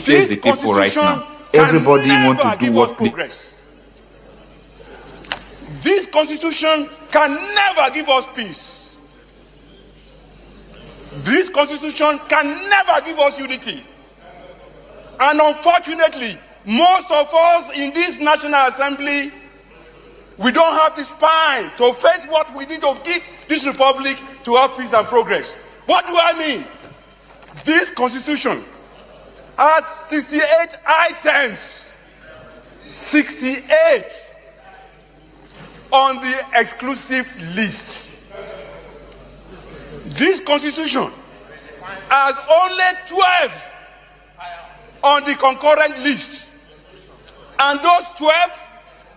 Here's the people right now. Everybody want to do what progress. This constitution can never give us peace. This constitution can never give us unity. And unfortunately, most of us in this National Assembly, we don't have the spine to face what we need to give this republic to have peace and progress. What do I mean? This constitution has 68 items. 68 on the exclusive list. This constitution has only 12 on the concurrent list. And those 12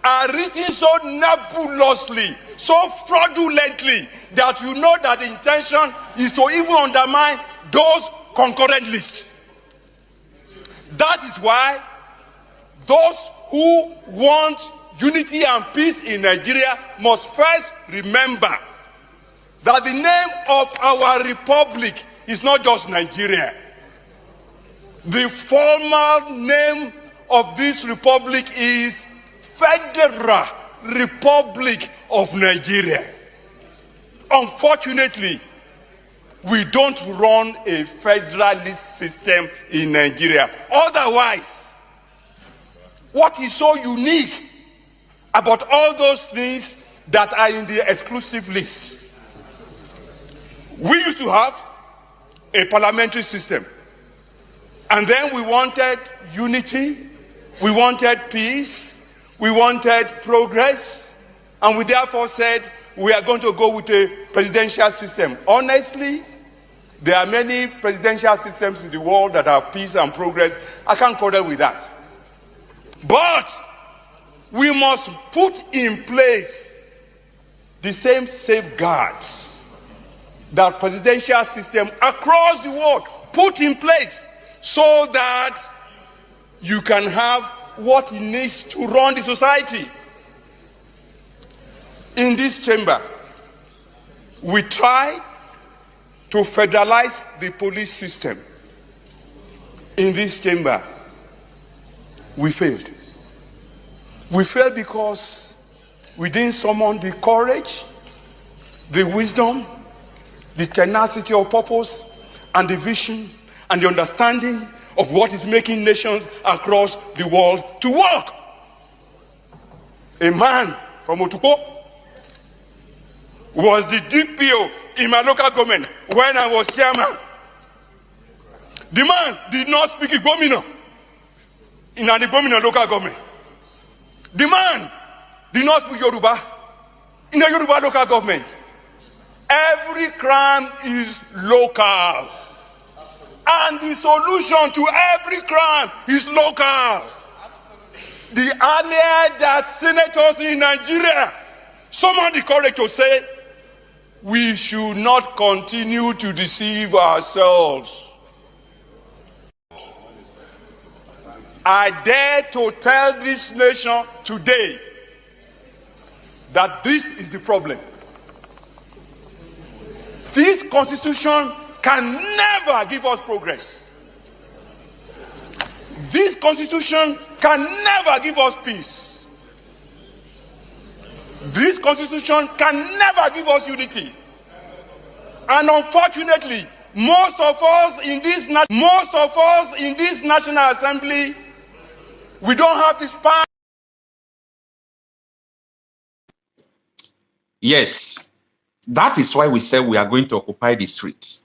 are written so nebulously, so fraudulently, that you know that the intention is to even undermine those concurrent lists. That is why those who want unity and peace in Nigeria must first remember that the name of our republic is not just Nigeria. The formal name of this republic is Federal Republic of Nigeria. Unfortunately, we don't run a federalist system in Nigeria. Otherwise, what is so unique about all those things that are in the exclusive list? We used to have a parliamentary system, and then we wanted unity, we wanted peace, we wanted progress, and we therefore said we are going to go with a presidential system. Honestly, there are many presidential systems in the world that have peace and progress. I can't quarrel with that. But we must put in place the same safeguards that presidential system across the world put in place, so that you can have what it needs to run the society. In this chamber, we try to federalize the police system. In this chamber, we failed. We failed because we didn't summon the courage, the wisdom, the tenacity of purpose, and the vision, and the understanding of what is making nations across the world to work. A man from Otuko was the DPO in my local government when I was chairman. The man did not speak Igbo in an Igbo local government. The man did not speak Yoruba in the Yoruba local government. Every crime is local. And the solution to every crime is local. The earlier that senators in Nigeria summoned the courage to say, we should not continue to deceive ourselves. I dare to tell this nation today that this is the problem. This constitution can never give us progress. This constitution can never give us peace. This constitution can never give us unity. And unfortunately, most of us in this National Assembly, we don't have this power. Yes, that is why we said we are going to occupy the streets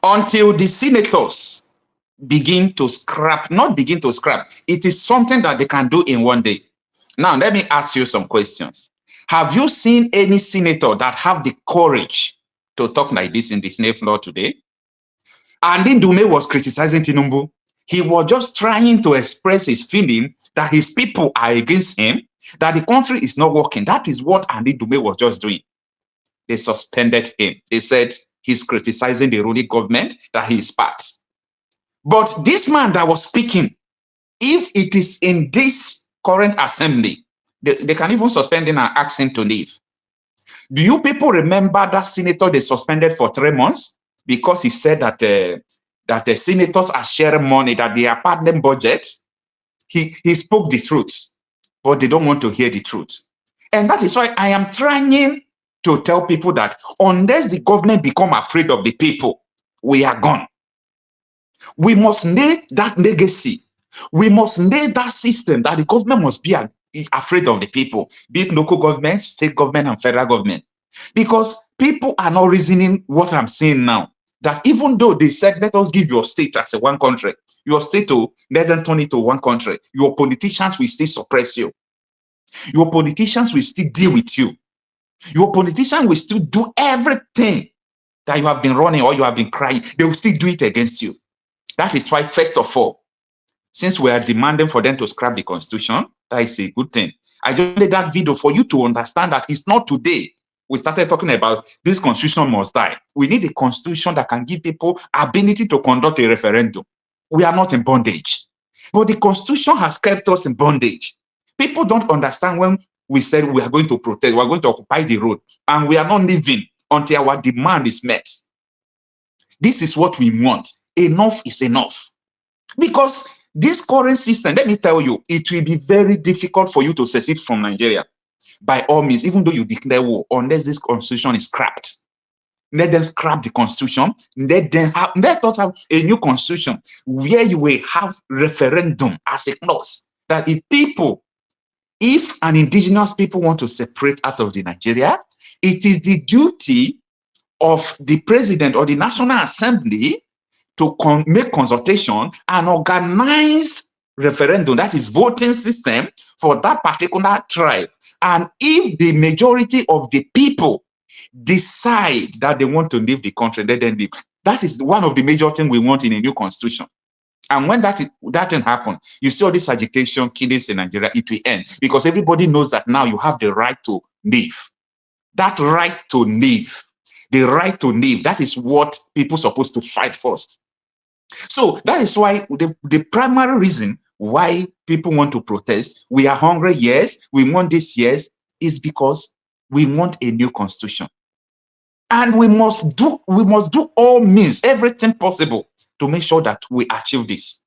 until the senators begin to scrap, not begin to scrap. It is something that they can do in one day. Now, let me ask you some questions. Have you seen any senator that have the courage to talk like this in the Senate floor today? And then Dume was criticizing Tinubu. He was just trying to express his feeling that his people are against him, that the country is not working. That is what Andy Dume was just doing. They suspended him. They said he's criticizing the ruling government, that he is part. But this man that was speaking, if it is in this current assembly, they can even suspend him and ask him to leave. Do you people remember that senator they suspended for 3 months because he said that that the senators are sharing money, that they are partnering budget. He spoke the truth, but they don't want to hear the truth. And that is why I am trying to tell people that unless the government become afraid of the people, we are gone. We must nail that legacy. We must nail that system that the government must be afraid of the people, be it local government, state government, and federal government. Because people are not reasoning what I'm saying now. That even though they said, let us give your state as a one country, your state to let them turn it to one country, your politicians will still suppress you. Your politicians will still deal with you. Your politicians will still do everything that you have been running or you have been crying. They will still do it against you. That is why, first of all, since we are demanding for them to scrap the constitution, that is a good thing. I just made that video for you to understand that it's not today we started talking about this constitution must die. We need a constitution that can give people ability to conduct a referendum. We are not in bondage. But the constitution has kept us in bondage. People don't understand when we said we are going to protest, we are going to occupy the road, and we are not leaving until our demand is met. This is what we want. Enough is enough. Because this current system, let me tell you, it will be very difficult for you to secede from Nigeria. By all means, even though you declare war, unless this constitution is scrapped. Let them scrap the constitution. Let us have a new constitution where you will have referendum as a clause. That if an indigenous people want to separate out of the Nigeria, it is the duty of the president or the National Assembly to make consultation and organize referendum, that is voting system for that particular tribe. And if the majority of the people decide that they want to leave the country, let them leave. That is one of the major things we want in a new constitution. And when that thing happen, you see all this agitation, killings in Nigeria, it will end. Because everybody knows that now you have the right to live. That right to live. The right to live. That is what people are supposed to fight first. So that is why the primary reason why people want to protest, we are hungry, yes, we want this, yes, is because we want a new constitution. And we must do all means, everything possible to make sure that we achieve this.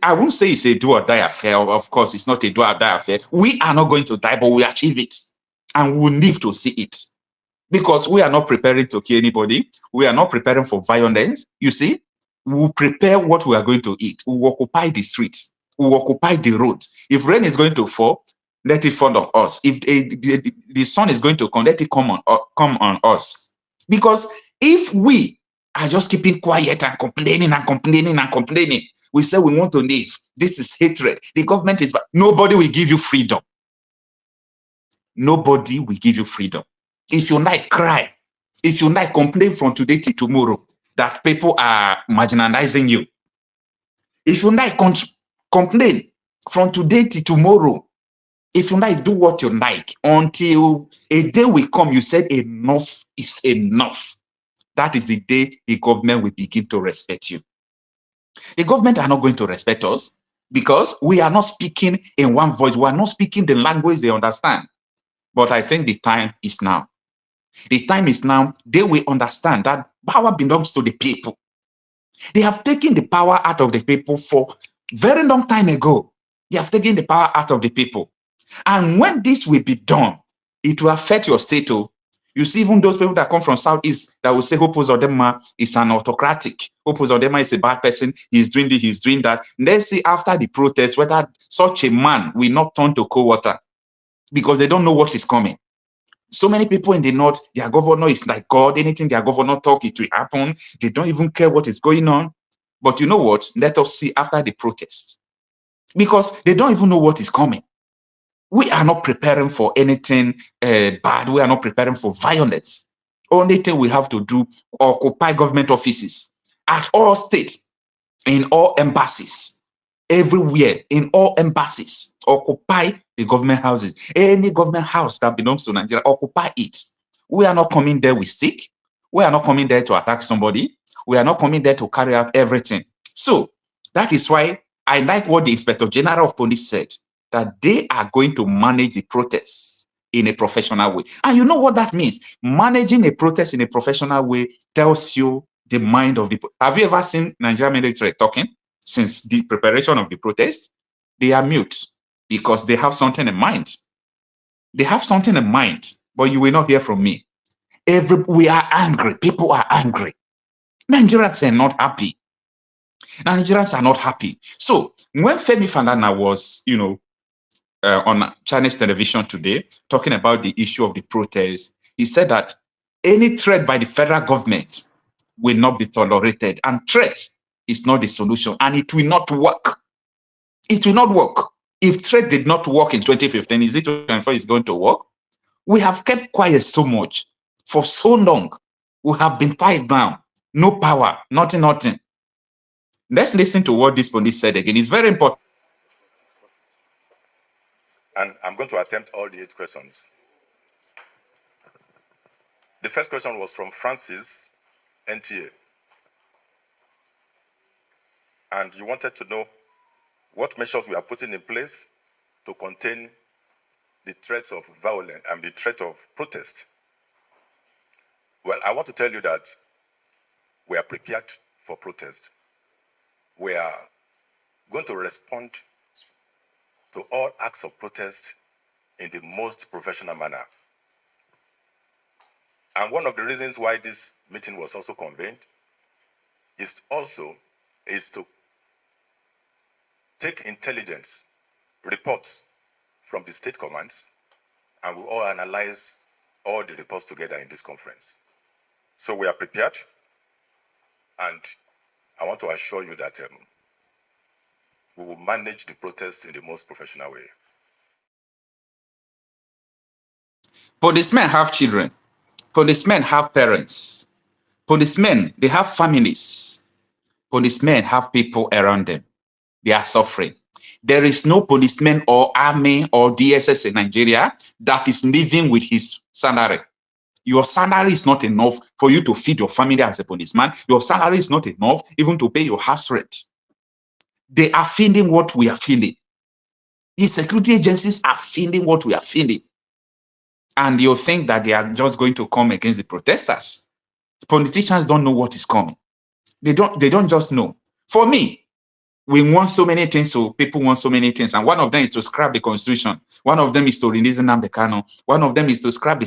I won't say it's a do or die affair. Of course, it's not a do or die affair. We are not going to die, but we achieve it. And we'll live to see it. Because we are not preparing to kill anybody. We are not preparing for violence. You see, we will prepare what we are going to eat. We will occupy the streets. We will occupy the roads. If rain is going to fall, let it fall on us. If the sun is going to come, let it come on us. Because if we are just keeping quiet and complaining and complaining and complaining, we say we want to live. This is hatred. The government is bad. Nobody will give you freedom. Nobody will give you freedom. If you like, cry. If you like, complain from today to tomorrow that people are marginalizing you. If you like, complain from today to tomorrow. If you like, do what you like until a day will come, you said enough is enough. That is the day the government will begin to respect you. The government are not going to respect us because we are not speaking in one voice. We are not speaking the language they understand. But I think the time is now. The time is now. They will understand that power belongs to the people. They have taken the power out of the people for a very long time ago. They have taken the power out of the people. And when this will be done, it will affect your state. You see, even those people that come from Southeast that will say Hope Uzodinma is an autocratic. Hope Uzodinma is a bad person. He's doing this, he's doing that. Let's see after the protest whether such a man will not turn to cold water because they don't know what is coming. So many people in the north, their governor is like God. Anything their governor talk, it will happen. They don't even care what is going on. But you know what? Let us see after the protest. Because they don't even know what is coming. We are not preparing for anything bad. We are not preparing for violence. Only thing we have to do, occupy government offices at all states, in all embassies, everywhere, in all embassies, occupy the government houses. Any government house that belongs to Nigeria, occupy it. We are not coming there with stick. We are not coming there to attack somebody. We are not coming there to carry out everything. So that is why I like what the Inspector General of Police said, that they are going to manage the protests in a professional way. And you know what that means? Managing a protest in a professional way tells you the mind of the... Have you ever seen Nigerian military talking since the preparation of the protest? They are mute because they have something in mind. They have something in mind, but you will not hear from me. We are angry. People are angry. Nigerians are not happy. Nigerians are not happy. So when Femi Falana was, on Chinese television today, talking about the issue of the protest, he said that any threat by the federal government will not be tolerated, and threat is not the solution, and it will not work. It will not work. If threat did not work in 2015, is it 2024 is going to work? We have kept quiet so much for so long. We have been tied down. No power, nothing. Let's listen to what this police said again. It's very important. And I'm going to attempt all the 8 questions. The first question was from Francis, NTA. And you wanted to know what measures we are putting in place to contain the threats of violence and the threat of protest. Well, I want to tell you that we are prepared for protest. We are going to respond to all acts of protest in the most professional manner. And one of the reasons why this meeting was also convened is to take intelligence reports from the state commands, and we all analyze all the reports together in this conference. So we are prepared, and I want to assure you that we will manage the protest in the most professional way. Policemen have children. Policemen have parents. Policemen, they have families. Policemen have people around them. They are suffering. There is no policeman or army or DSS in Nigeria that is living with his salary. Your salary is not enough for you to feed your family as a policeman. Your salary is not enough even to pay your house rent. They are feeling what we are feeling. The security agencies are feeling what we are feeling. And you think that they are just going to come against the protesters. Politicians don't know what is coming. They don't just know. For me, we want so many things, so people want so many things. And one of them is to scrap the constitution. One of them is to release Nnamdi Kanu. One of them is to scrap the